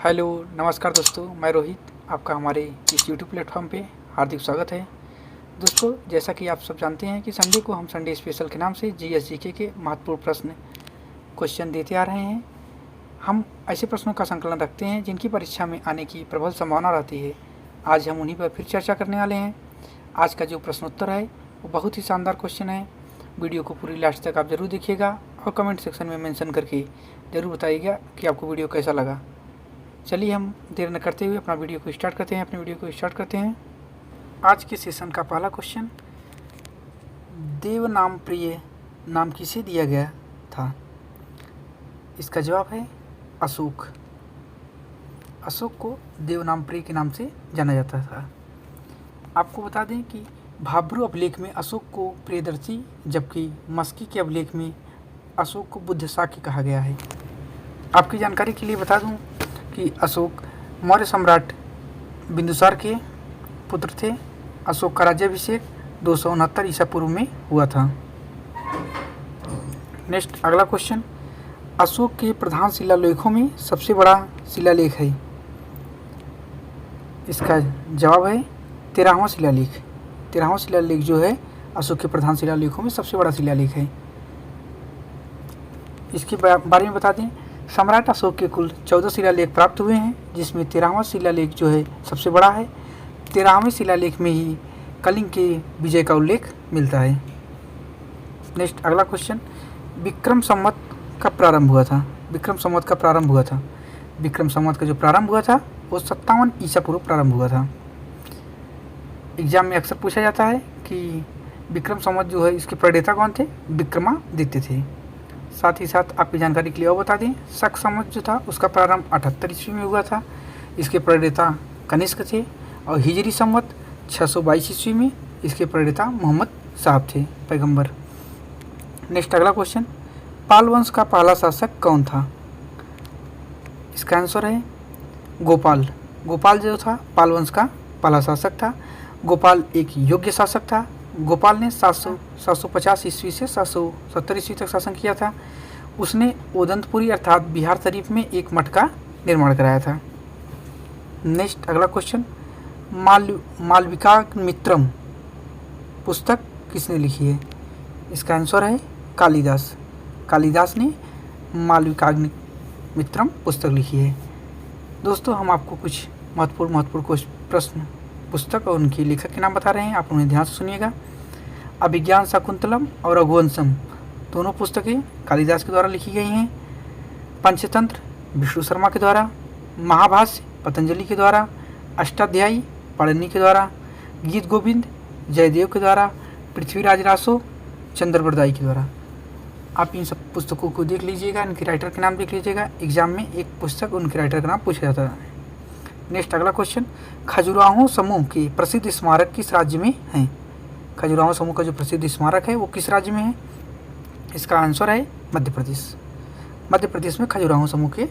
Hello नमस्कार दोस्तों, मैं रोहित आपका हमारे इस यूट्यूब प्लेटफॉर्म पे हार्दिक स्वागत है। दोस्तों, जैसा कि आप सब जानते हैं कि संडे को हम संडे स्पेशल के नाम से जीएस/जीके के महत्वपूर्ण प्रश्न क्वेश्चन देते आ रहे हैं। हम ऐसे प्रश्नों का संकलन रखते हैं जिनकी परीक्षा में आने की प्रबल संभावना रहती है। आज हम उन्हीं पर फिर चर्चा करने वाले हैं। आज का जो प्रश्नोत्तर है वो बहुत ही शानदार क्वेश्चन है। वीडियो को पूरी लास्ट तक आप ज़रूर देखिएगा और कमेंट सेक्शन में मेंशन करके ज़रूर बताइएगा कि आपको वीडियो कैसा लगा। चलिए हम देर न करते हुए अपनी वीडियो को स्टार्ट करते हैं। आज के सेशन का पहला क्वेश्चन, देव नाम प्रिय नाम किसे दिया गया था? इसका जवाब है अशोक। अशोक को देव नाम प्रिय के नाम से जाना जाता था। आपको बता दें कि भाब्रू अभिलेख में अशोक को प्रियदर्शी, जबकि मस्की के अभिलेख में अशोक को बुद्ध शाक्य कहा गया है। आपकी जानकारी के लिए बता दूं कि अशोक मौर्य सम्राट बिंदुसार के पुत्र थे। अशोक का राज्याभिषेक 269 ईसा पूर्व में हुआ था। नेक्स्ट अगला क्वेश्चन, अशोक के प्रधान शिलालेखों में सबसे बड़ा शिलालेख है। इसका जवाब है 13वां शिलालेख। 13वां शिलालेख जो है अशोक के प्रधान शिलालेखों में सबसे बड़ा शिलालेख है। इसके बारे में बता दें, सम्राट अशोक के कुल 14 शिलालेख प्राप्त हुए हैं, जिसमें 13वां शिलालेख जो है सबसे बड़ा है। 13वें शिलालेख में ही कलिंग के विजय का उल्लेख मिलता है। नेक्स्ट अगला क्वेश्चन, विक्रम संवत कब प्रारंभ हुआ था? विक्रम संवत का प्रारंभ हुआ था, विक्रम संवत का जो प्रारंभ हुआ था वो 57 ईसा पूर्व प्रारंभ हुआ था। एग्जाम में अक्सर पूछा जाता है कि विक्रम संवत जो है इसके प्रणेता कौन थे? विक्रमादित्य थे। साथ ही साथ आपकी जानकारी के लिए और बता दें, शक संवत जो था उसका प्रारंभ 78 ईस्वी में हुआ था। इसके प्रणेता कनिष्क थे। और हिजरी संवत 622 ईस्वी में इसके प्रणेता मोहम्मद साहब थे, पैगंबर। नेक्स्ट अगला क्वेश्चन, पाल वंश का पहला शासक कौन था? इसका आंसर है गोपाल। गोपाल जो था पाल वंश का पहला शासक था। गोपाल एक योग्य शासक था। गोपाल ने 750 ईस्वी से 770 ईस्वी तक शासन किया था। उसने ओदंतपुरी अर्थात बिहार शरीफ में एक मठ का निर्माण कराया था। नेक्स्ट अगला क्वेश्चन, मालविकाग्निमित्रम पुस्तक किसने लिखी है? इसका आंसर है कालिदास। कालिदास ने मालविकाग्निमित्रम पुस्तक लिखी है। दोस्तों, हम आपको कुछ महत्वपूर्ण प्रश्न पुस्तक और उनके लेखक के नाम बता रहे हैं, आप उन्हें ध्यान से सुनिएगा। अभिज्ञान शाकुंतलम और रघुवंशम दोनों पुस्तकें कालिदास के द्वारा लिखी गई हैं। पंचतंत्र विष्णु शर्मा के द्वारा, महाभाष्य पतंजलि के द्वारा, अष्टाध्यायी पाणिनि के द्वारा, गीत गोविंद जयदेव के द्वारा, पृथ्वीराज रासो चंद्रवरदाई के द्वारा। आप इन सब पुस्तकों को देख लीजिएगा, इनके राइटर के नाम देख लीजिएगा। एग्जाम में एक पुस्तक उनके राइटर का नाम पूछा जाता है। नेक्स्ट अगला क्वेश्चन, खजुराहो समूह के प्रसिद्ध स्मारक किस राज्य में हैं? खजुराहो समूह का जो प्रसिद्ध स्मारक है वो किस राज्य में है? इसका आंसर है मध्य प्रदेश। मध्य प्रदेश में खजुराहो समूह के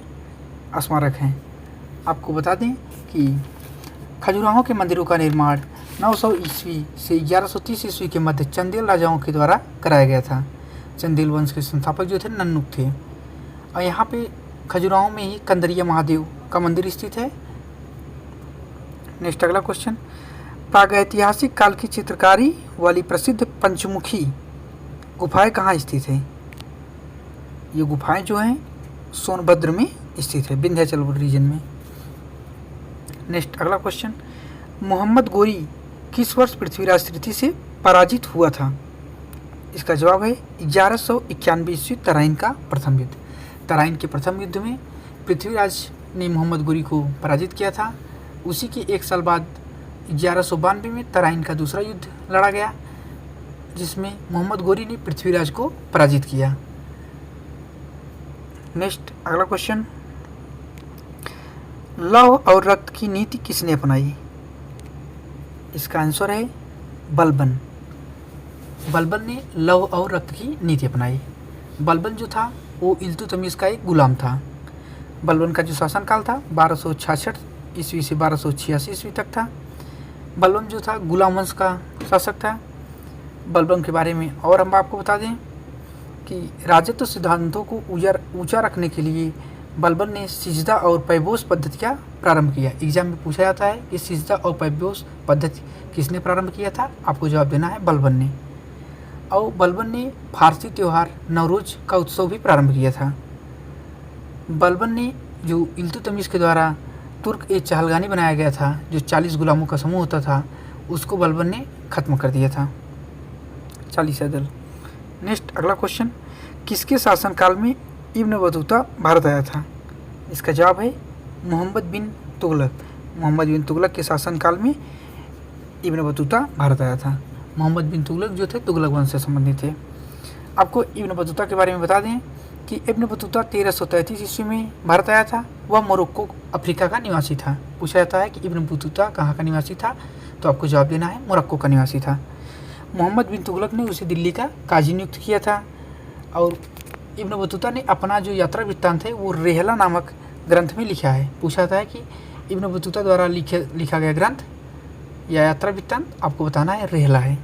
स्मारक हैं। आपको बता दें कि खजुराहो के मंदिरों का निर्माण 900 ईस्वी से 1130 ईस्वी के मध्य चंदेल राजाओं के द्वारा कराया गया था। चंदेल वंश के संस्थापक जो थे नन्नुक थे। और यहाँ पे खजुराहो में ही कंदरिया महादेव का मंदिर स्थित है। नेक्स्ट अगला क्वेश्चन, प्रागैतिहासिक काल की चित्रकारी वाली प्रसिद्ध पंचमुखी गुफाएं कहाँ स्थित हैं? ये गुफाएं जो हैं सोनभद्र में स्थित है, विंध्याचल रीजन में। नेक्स्ट अगला क्वेश्चन, मोहम्मद गोरी किस वर्ष पृथ्वीराज तृतीय से पराजित हुआ था? इसका जवाब है 1191 ईस्वी, तराइन का प्रथम युद्ध। तराइन के प्रथम युद्ध में पृथ्वीराज ने मोहम्मद गोरी को पराजित किया था। उसी के एक साल बाद 1192 में तराइन का दूसरा युद्ध लड़ा गया, जिसमें मोहम्मद गोरी ने पृथ्वीराज को पराजित किया। नेक्स्ट अगला क्वेश्चन, लौह और रक्त की नीति किसने अपनाई? इसका आंसर है बलबन। बलबन ने लौह और रक्त की नीति अपनाई। बलबन जो था वो इल्तुतमिश का एक गुलाम था। बलबन का जो शासनकाल था 1266 ईस्वी से 1286 ईस्वी तक था। बलबन जो था गुलाम वंश का शासक था। बलबन के बारे में और हम आपको बता दें कि राजत्व सिद्धांतों को ऊंचा रखने के लिए बलबन ने सिजदा और पैबोस पद्धति का प्रारंभ किया। एग्जाम में पूछा जाता है कि सिजदा और पैबोस पद्धति किसने प्रारंभ किया था, आपको जवाब देना है बलबन ने। और बलबन ने फारसी त्यौहार नवरोज का उत्सव भी प्रारंभ किया था। बलबन ने जो इल्तुतमिश के द्वारा तुर्क ए चहलगानी बनाया गया था, जो 40 गुलामों का समूह होता था, उसको बलबन ने ख़त्म कर दिया था, 40 दल। नेक्स्ट अगला क्वेश्चन, किसके शासनकाल में इब्न बतूता भारत आया था? इसका जवाब है मोहम्मद बिन तुगलक। मोहम्मद बिन तुगलक के शासनकाल में इब्न बतूता भारत आया था। मोहम्मद बिन तुगलक जो थे तुगलक वंश से संबंधित थे। आपको इब्न बतूता के बारे में बता दें कि इब्न बतूता 1333 ईस्वी में भारत आया था। वह मोरक्को अफ्रीका का निवासी था। पूछा जाता है कि इब्न बतूता कहाँ का निवासी था, तो आपको जवाब देना है मोरक्को का निवासी था। मोहम्मद बिन तुगलक ने उसे दिल्ली का काजी नियुक्त किया था। और इब्न बतूता ने अपना जो यात्रा वृत्तांत है वो रेहला नामक ग्रंथ में लिखा है। पूछा जाता है कि इब्न बतूता द्वारा लिखा गया ग्रंथ या यात्रा वृत्तांत, आपको बताना है रेहला है।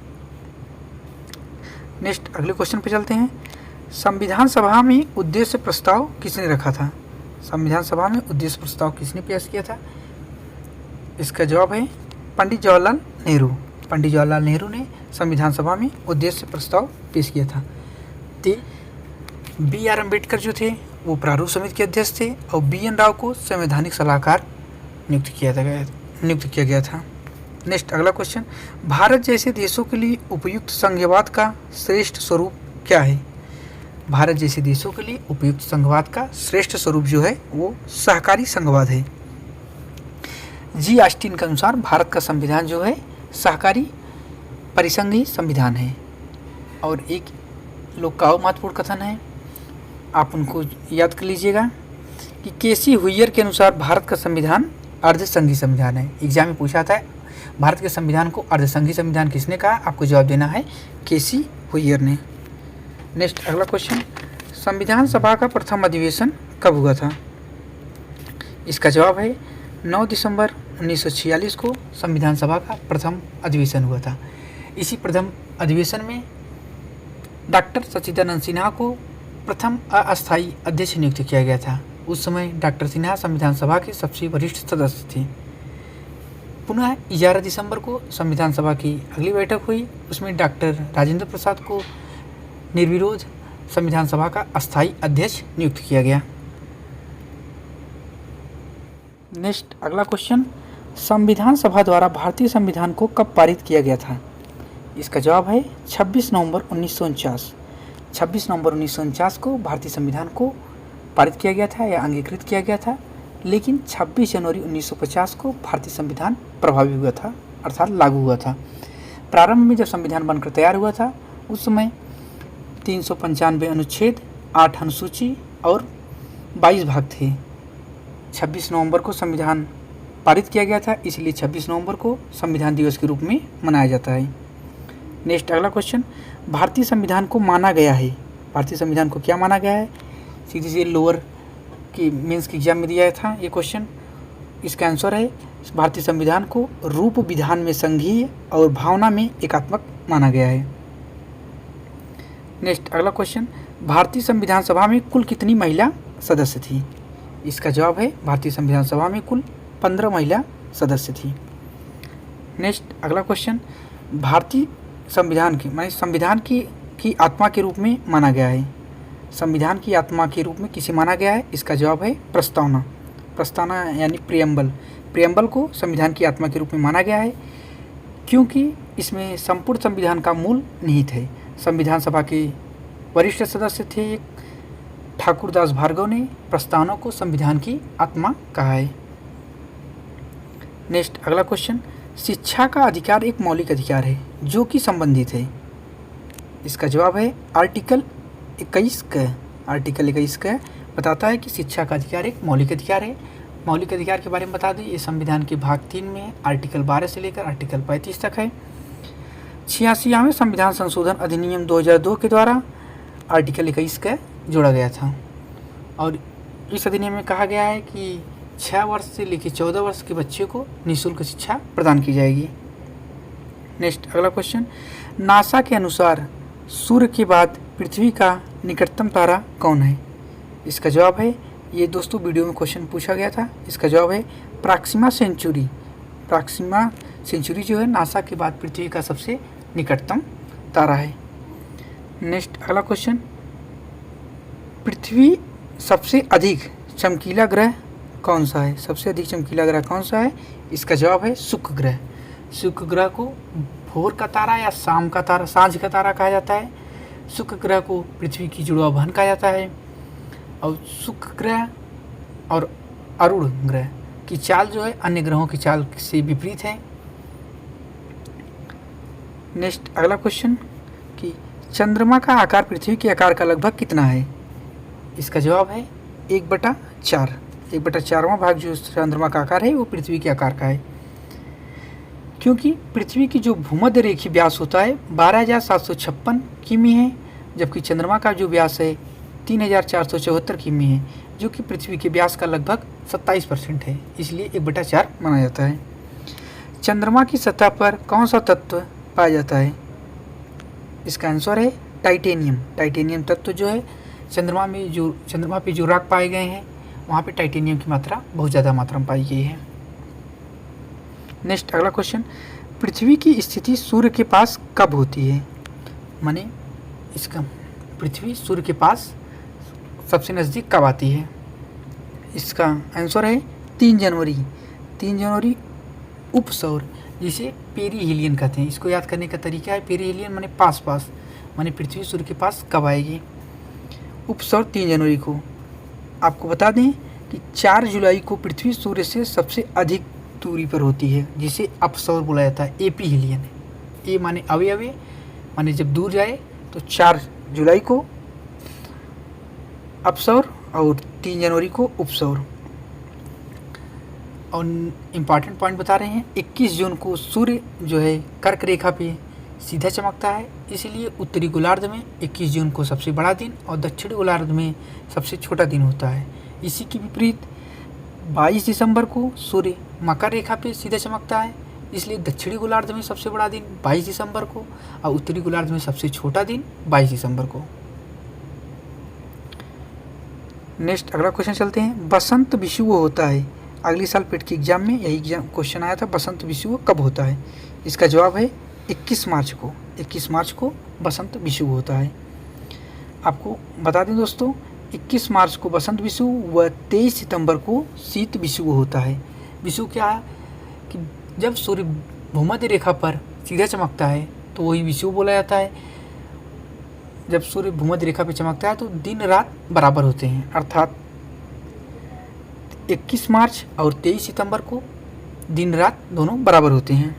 नेक्स्ट अगले क्वेश्चन पे चलते हैं। संविधान सभा में उद्देश्य प्रस्ताव किसने रखा था? संविधान सभा में उद्देश्य प्रस्ताव किसने पेश किया था? इसका जवाब है पंडित जवाहरलाल नेहरू। पंडित जवाहरलाल नेहरू ने संविधान सभा में उद्देश्य प्रस्ताव पेश किया था। बी.आर. अम्बेडकर जो थे वो प्रारूप समिति के अध्यक्ष थे और बी.एन. राव को संवैधानिक सलाहकार नियुक्त किया गया था। नेक्स्ट अगला क्वेश्चन, भारत जैसे देशों के लिए उपयुक्त संघवाद का श्रेष्ठ स्वरूप क्या है? भारत जैसे देशों के लिए उपयुक्त संघवाद का श्रेष्ठ स्वरूप जो है वो सहकारी संघवाद है। जी ऑस्टिन के अनुसार भारत का संविधान जो है सहकारी परिसंघी संविधान है। और एक लोग का महत्वपूर्ण कथन है, आप उनको याद कर लीजिएगा कि केसी हुइयर के अनुसार भारत का संविधान अर्धसंघी संविधान है। एग्जाम में पूछा था भारत के संविधान को अर्धसंघी संविधान किसने कहा, आपको जवाब देना है केसी हुइयर ने। नेक्स्ट अगला क्वेश्चन, संविधान सभा का प्रथम अधिवेशन कब हुआ था? इसका जवाब है 9 दिसंबर 1946 को संविधान सभा का प्रथम अधिवेशन हुआ था। इसी प्रथम अधिवेशन में डॉक्टर सच्चिदानंद सिन्हा को प्रथम अस्थायी अध्यक्ष नियुक्त किया गया था। उस समय डॉक्टर सिन्हा संविधान सभा के सबसे वरिष्ठ सदस्य थे। पुनः 11 दिसंबर को संविधान सभा की अगली बैठक हुई। उसमें डॉक्टर राजेंद्र प्रसाद को निर्विरोध संविधान सभा का अस्थायी अध्यक्ष नियुक्त किया गया। नेक्स्ट अगला क्वेश्चन, संविधान सभा द्वारा भारतीय संविधान को कब पारित किया गया था? इसका जवाब है 26 नवंबर 1949। 26 नवंबर 1949 को भारतीय संविधान को पारित किया गया था या अंगीकृत किया गया था। लेकिन 26 जनवरी 1950 को भारतीय संविधान प्रभावी हुआ था, अर्थात लागू हुआ था। प्रारंभ में जब संविधान बनकर तैयार हुआ था उस समय 395 अनुच्छेद, 8 अनुसूची और 22 भाग थे। 26 नवंबर को संविधान पारित किया गया था, इसलिए 26 नवंबर को संविधान दिवस के रूप में मनाया जाता है। नेक्स्ट अगला क्वेश्चन, भारतीय संविधान को माना गया है। भारतीय संविधान को क्या माना गया है? सीधी सी लोअर की मेंस के एग्जाम में दिया था ये क्वेश्चन। इसका आंसर है भारतीय संविधान को रूप विधान में संघीय और भावना में एकात्मक माना गया है। नेक्स्ट अगला क्वेश्चन, भारतीय संविधान सभा में कुल कितनी महिला सदस्य थी? इसका जवाब है भारतीय संविधान सभा में कुल 15 महिला सदस्य थी। नेक्स्ट अगला क्वेश्चन, भारतीय संविधान की माने संविधान की आत्मा के रूप में माना गया है। संविधान की आत्मा के रूप में किसे माना गया है? इसका जवाब है प्रस्तावना। प्रस्तावना यानी प्रियम्बल। प्रियम्बल को संविधान की आत्मा के रूप में माना गया है क्योंकि इसमें संपूर्ण संविधान का मूल निहित है। संविधान सभा के वरिष्ठ सदस्य थे ठाकुर दास भार्गव ने प्रस्तावना को संविधान की आत्मा कहा है। नेक्स्ट अगला क्वेश्चन, शिक्षा का अधिकार एक मौलिक अधिकार है जो कि संबंधित है। इसका जवाब है आर्टिकल 21 का बताता है कि शिक्षा का अधिकार एक मौलिक अधिकार है। मौलिक अधिकार के बारे में बता दें, ये संविधान के भाग 3 में आर्टिकल 12 से लेकर आर्टिकल 35 तक है। 86वें संविधान संशोधन अधिनियम 2002 के द्वारा आर्टिकल 21 का जोड़ा गया था और इस अधिनियम में कहा गया है कि 6 वर्ष से लेकर 14 वर्ष के बच्चे को निःशुल्क शिक्षा प्रदान की जाएगी। नेक्स्ट अगला क्वेश्चन, नासा के अनुसार सूर्य के बाद पृथ्वी का निकटतम तारा कौन है? इसका जवाब है ये दोस्तों वीडियो में क्वेश्चन पूछा गया था। इसका जवाब है प्रॉक्सिमा सेंचुरी। प्रॉक्सिमा सेंचुरी जो है नासा के बाद पृथ्वी का सबसे निकटतम तारा है। नेक्स्ट अगला क्वेश्चन, पृथ्वी सबसे अधिक चमकीला ग्रह कौन सा है? सबसे अधिक चमकीला ग्रह कौन सा है? इसका जवाब है शुक्र ग्रह। शुक्र ग्रह को भोर का तारा या शाम का तारा, सांझ का तारा कहा जाता है। शुक्र ग्रह को पृथ्वी की जुड़वा बहन कहा जाता है। और शुक्र ग्रह और अरुण ग्रह की चाल जो है अन्य ग्रहों की चाल से विपरीत है। नेक्स्ट अगला क्वेश्चन कि चंद्रमा का आकार पृथ्वी के आकार का लगभग कितना है? इसका जवाब है 1/4। 1/4वां भाग जो चंद्रमा का आकार है वो पृथ्वी के आकार का है। क्योंकि पृथ्वी की जो भूमध्य रेखीय व्यास होता है 12,756 किमी है, जबकि चंद्रमा का जो व्यास है 3,474 किमी है, जो कि पृथ्वी के व्यास का लगभग 27% है, इसलिए 1/4 माना जाता है। चंद्रमा की सतह पर कौन सा तत्व पाया जाता है? इसका आंसर है टाइटेनियम। टाइटेनियम तत्व जो है चंद्रमा पे जो रॉक पाए गए हैं वहाँ पे टाइटेनियम की मात्रा बहुत ज़्यादा मात्रा में पाई गई है। नेक्स्ट अगला क्वेश्चन, पृथ्वी की स्थिति सूर्य के पास कब होती है? माने इसका पृथ्वी सूर्य के पास सबसे नज़दीक कब आती है? इसका आंसर है 3 जनवरी। 3 जनवरी उपसौर, जिसे पेरीहेलियन कहते हैं। इसको याद करने का तरीका है पेरीहेलियन माने पास पास, माने पृथ्वी सूर्य के पास कब आएगी? उपसौर 3 जनवरी को। आपको बता दें कि 4 जुलाई को पृथ्वी सूर्य से सबसे अधिक दूरी पर होती है, जिसे अपसौर बोला जाता है। एपीहेलियन, ए माने अवे माने जब दूर जाए, तो 4 जुलाई को अपसौर और 3 जनवरी को उपसौर। और इम्पॉर्टेंट पॉइंट बता रहे हैं, 21 जून को सूर्य जो है कर्क रेखा पे सीधा चमकता है, इसलिए उत्तरी गोलार्ध में 21 जून को सबसे बड़ा दिन और दक्षिणी गोलार्ध में सबसे छोटा दिन होता है। इसी के विपरीत 22 दिसंबर को सूर्य मकर रेखा पे सीधा चमकता है, इसलिए दक्षिणी गोलार्ध में सबसे बड़ा दिन 22 दिसंबर को और उत्तरी गोलार्ध में सबसे छोटा दिन 22 दिसंबर को। नेक्स्ट अगला क्वेश्चन चलते हैं, बसंत विषुव होता है? अगले साल पेट के एग्जाम में यही क्वेश्चन आया था, बसंत विषुव कब होता है? इसका जवाब है 21 मार्च को। 21 मार्च को बसंत विषुव होता है। आपको बता दें दोस्तों, 21 मार्च को बसंत विषुव व 23 सितंबर को शीत विषुव होता है। विषुव क्या है कि जब सूर्य भूमध्य रेखा पर सीधा चमकता है तो वही विषुव बोला जाता है। जब सूर्य भूमध्य रेखा पर चमकता है तो दिन रात बराबर होते हैं, अर्थात 21 मार्च और 23 सितंबर को दिन रात दोनों बराबर होते हैं।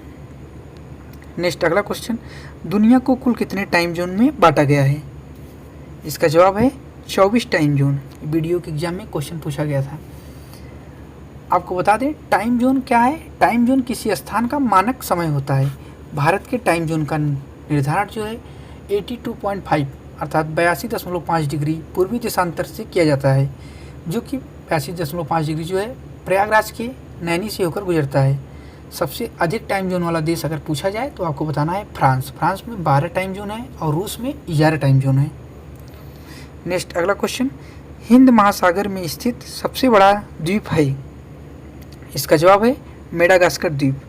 नेक्स्ट अगला क्वेश्चन, दुनिया को कुल कितने टाइम जोन में बांटा गया है? इसका जवाब है 24 टाइम जोन। वीडियो के एग्जाम में क्वेश्चन पूछा गया था। आपको बता दें टाइम जोन क्या है। टाइम जोन किसी स्थान का मानक समय होता है। भारत के टाइम जोन का निर्धारण जो है 82.5 अर्थात 82.5 डिग्री पूर्वी देशांतर से किया जाता है, जो कि 82.5 डिग्री जो है प्रयागराज के नैनी से होकर गुजरता है। सबसे अधिक टाइम जोन वाला देश अगर पूछा जाए तो आपको बताना है फ्रांस। फ्रांस में 12 टाइम जोन है और रूस में 11 टाइम जोन है। नेक्स्ट अगला क्वेश्चन, हिंद महासागर में स्थित सबसे बड़ा द्वीप है? इसका जवाब है मेडागास्कर द्वीप।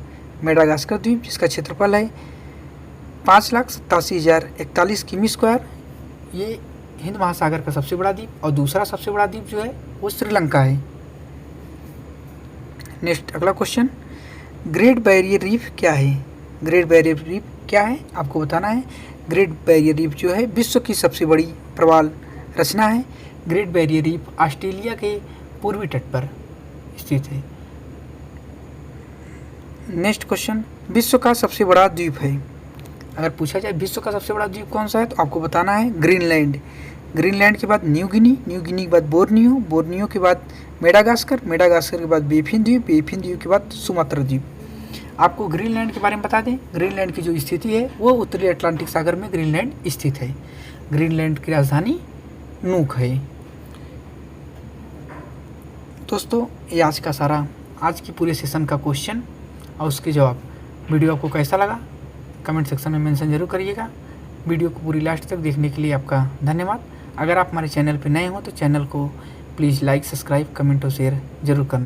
मेडागास्कर द्वीप जिसका क्षेत्रफल है 5,87,041 किमी स्क्वायर, ये हिंद महासागर का सबसे बड़ा द्वीप। और दूसरा सबसे बड़ा द्वीप जो है वो श्रीलंका है। नेक्स्ट अगला क्वेश्चन, ग्रेट बैरियर रीफ क्या है? ग्रेट बैरियर रीफ क्या है आपको बताना है। ग्रेट बैरियर रीफ जो है विश्व की सबसे बड़ी प्रवाल रचना है। ग्रेट बैरियर रीफ ऑस्ट्रेलिया के पूर्वी तट पर स्थित है। नेक्स्ट क्वेश्चन, विश्व का सबसे बड़ा द्वीप है? अगर पूछा जाए विश्व का सबसे बड़ा द्वीप कौन सा है तो आपको बताना है ग्रीनलैंड। ग्रीनलैंड के बाद न्यू गिनी, न्यू गिनी के बाद बोर्नियो, बोर्नियो के बाद मेडागास्कर, मेडागास्कर के बाद बेफिन द्वीप, बेफिन द्वीप के बाद सुमात्रा द्वीप। आपको ग्रीनलैंड के बारे में बता दें, ग्रीनलैंड की जो स्थिति है वो उत्तरी अटलांटिक सागर में ग्रीनलैंड स्थित है। ग्रीनलैंड की राजधानी नूक है। दोस्तों ये आज का सारा, आज की पूरे सेशन का क्वेश्चन और उसके जवाब। वीडियो आपको कैसा लगा कमेंट सेक्शन में मेंशन जरूर करिएगा। वीडियो को पूरी लास्ट तक देखने के लिए आपका धन्यवाद। अगर आप हमारे चैनल पर नए हो तो चैनल को प्लीज़ लाइक, सब्सक्राइब, कमेंट और शेयर ज़रूर करना।